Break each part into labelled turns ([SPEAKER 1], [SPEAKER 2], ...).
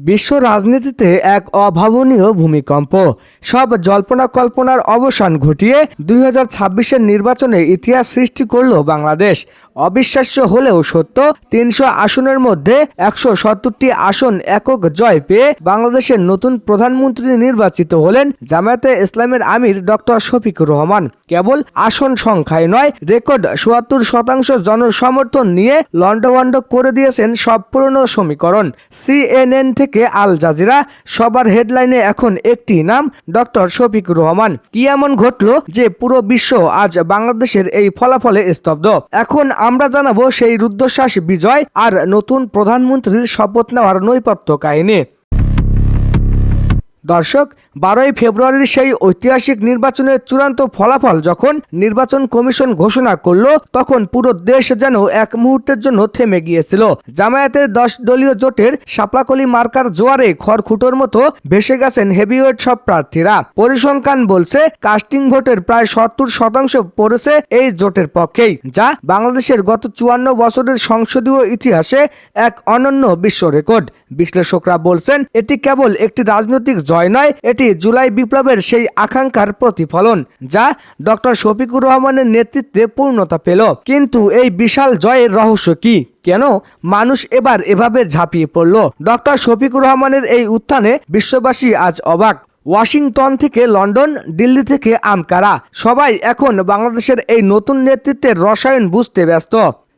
[SPEAKER 1] বিশ্ব রাজনীতিতে এক অভাবনীয় ভূমিকম্প। সব জল্পনা কল্পনার অবসান ঘটিয়ে 2026-এর নির্বাচনে ইতিহাস সৃষ্টি করল বাংলাদেশ। অবিশ্বাস্য হলেও সত্য, 300 আসনের মধ্যে 170টি আসন একক জয় পেয়ে বাংলাদেশের নতুন প্রধানমন্ত্রী নির্বাচিত হলেন জামায়াতে ইসলামের আমির ডক্টর শফিকুর রহমান। কেবল আসন সংখ্যায় নয়, রেকর্ড ৭৪% জনসমর্থন নিয়ে লন্ডভন্ড করে দিয়েছেন সব পুরনো সমীকরণ। CNN থেকে আল জাজিরা, সবার হেডলাইনে এখন একটি নাম, ডক্টর শফিকুর রহমান। কি এমন ঘটল যে পুরো বিশ্ব আজ বাংলাদেশের এই ফলাফলে স্তব্ধ? এখন আমরা জানাবো সেই রুদ্ধশ্বাস বিজয় আর নতুন প্রধানমন্ত্রীর শপথ নেওয়ার নৈপথ্য কাহিনী। দর্শক, 12ই ফেব্রুয়ারির সেই ঐতিহাসিক নির্বাচনের চূড়ান্ত ফলাফল যখন নির্বাচন কমিশন ঘোষণা করল, তখন পুরো দেশ যেন এক মুহূর্তের জন্য থেমে গিয়েছিল। জামায়াতের 10 দলীয় জোটের শাপলাকলি মার্কার জোয়ারে খড়কুটোর মতো ভেসে গেছেন হেভিওয়েট সব প্রার্থীরা। পরিসংখ্যান বলছে কাস্টিং ভোটের প্রায় 70% পড়েছে এই জোটের পক্ষেই, যা বাংলাদেশের গত 54 বছরের সংসদীয় ইতিহাসে এক অনন্য বিশ্ব রেকর্ড। বিশ্লেষকরা বলছেন এটি কেবল একটি রাজনৈতিক জয় নয়, এটি জুলাই বিপ্লবের সেই আকাঙ্ক্ষার প্রতিফলন যা ডক্টর শফিকুর রহমানের নেতৃত্বে পূর্ণতা পেল। কিন্তু এই বিশাল জয়ের রহস্য কি? কেন মানুষ এবার এভাবে ঝাঁপিয়ে পড়ল? ডক্টর শফিকুর রহমানের এই উত্থানে বিশ্ববাসী আজ অবাক। ওয়াশিংটন থেকে লন্ডন, দিল্লি থেকে আঙ্কারা, সবাই এখন বাংলাদেশের এই নতুন নেতৃত্বের রসায়ন বুঝতে ব্যস্ত।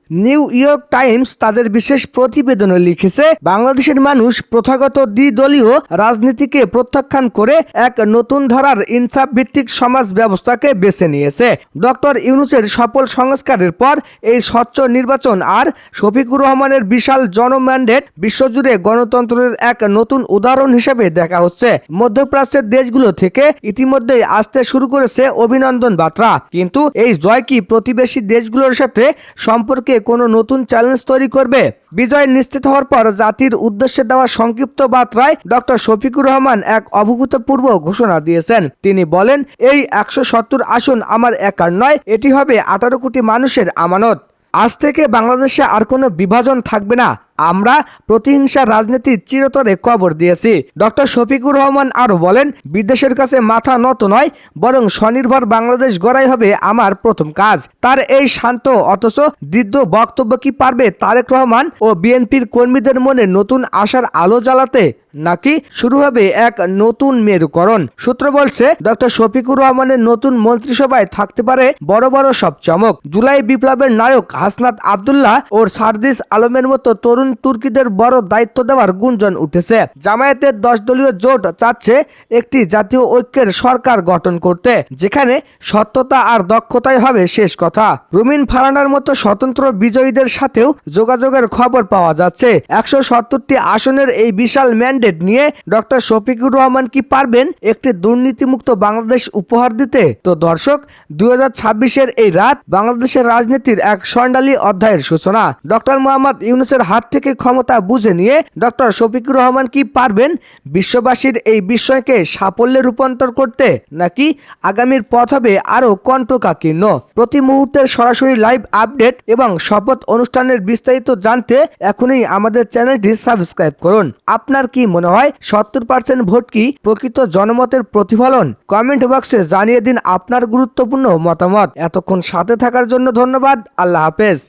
[SPEAKER 1] নিউ ইয়র্ক টাইমস তাদের বিশেষ প্রতিবেদনে লিখেছে, বাংলাদেশের মানুষ প্রথাগত দ্বিদলীয় রাজনীতিকে প্রত্যাখ্যান করে এক নতুন ধারার ইনসাফ ভিত্তিক সমাজ ব্যবস্থাকে বেছে নিয়েছে। ডক্টর ইউনূসের সফল সংস্কারের পর এই স্বচ্ছ নির্বাচন আর শফিকুর রহমানের বিশাল জনম্যান্ডেট বিশ্বজুড়ে গণতন্ত্রের এক নতুন উদাহরণ হিসেবে দেখা হচ্ছে। মধ্যপ্রাচ্যের দেশগুলো থেকে ইতিমধ্যেই আসতে শুরু করেছে অভিনন্দন বার্তা। কিন্তু এই জয় কি প্রতিবেশী দেশগুলোর সাথে সম্পর্কে কোনো নতুন চ্যালেঞ্জ তৈরি করবে? বিজয় নিশ্চিত হওয়ার পর জাতির উদ্দেশ্যে দেওয়া সংক্ষিপ্ত বার্তায় ডক্টর শফিকুর রহমান এক অভূতপূর্ব ঘোষণা দিয়েছেন। তিনি বলেন, এই 170 আসন আমার একার নয়, এটি হবে 18 কোটি মানুষের আমানত। আজ থেকে বাংলাদেশে আর কোনো বিভাজন থাকবে না। আমরা প্রতিহিংসার রাজনীতির চিরতরে কবর দিয়েছি। ডক্টর শফিকুর রহমান আরও বলেন, বিদেশের কাছে মাথা নত নয়, বরং স্বনির্ভর বাংলাদেশ গড়াই হবে আমার প্রথম কাজ। তার এই শান্ত অথচ দৃঢ় বক্তব্য কি পারবে তারেক রহমান ও বিএনপির কর্মীদের মনে নতুন আশার আলো জ্বালাতে, নাকি শুরু হবে এক নতুন মেরুকরণ? সূত্র বলছে, ডক্টর শফিকুর রহমানের নতুন মন্ত্রিসভায় থাকতে পারে বড় বড় সব চমক। জুলাই বিপ্লবের নায়ক হাসনাত আব্দুল্লাহ ও সার্জিস আলমের মতো তরুণ তুর্কিদের বড় দায়িত্ব দেওয়ার গুঞ্জন উঠেছে। জামায়াতের 10 দলীয় জোট চাচ্ছে একটি জাতীয় ঐক্যের সরকার গঠন করতে, যেখানে সত্যতা আর দক্ষতাই হবে শেষ কথা। রুমিন ফারানার মতো স্বতন্ত্র বিজয়ীদের সাথেও যোগাযোগের খবর পাওয়া যাচ্ছে। 170টি আসনের এই বিশাল ম্যান্ডেট নিয়ে ডক্টর শফিকুর রহমান কি পারবেন একটি দুর্নীতিমুক্ত বাংলাদেশ উপহার দিতে? তো দর্শক, 2026-এর এই রাত বাংলাদেশের রাজনীতির এক স্বর্ণালী অধ্যায়ের সূচনা। ডক্টর মোহাম্মদ ইউনূসের হাত থেকে ক্ষমতা বুঝে নিয়ে ডক্টর শফিকুর রহমান কি পারবেন বিশ্ববাসীর এই বিস্ময়কে সাফল্যে রূপান্তর করতে, নাকি আগামীর পথ হবে আরও কণ্টকাকীর্ণ? প্রতি মুহূর্তের সরাসরি লাইভ আপডেট এবং শপথ অনুষ্ঠানের বিস্তারিত জানতে এখনই আমাদের চ্যানেলটি সাবস্ক্রাইব করুন। আপনার কি মনে হয় 70% ভোট কি প্রকৃত জনমতের প্রতিফলন? কমেন্ট বক্সে জানিয়ে দিন আপনার গুরুত্বপূর্ণ মতামত। এতক্ষণ সাথে থাকার জন্য ধন্যবাদ। আল্লাহ হাফেজ।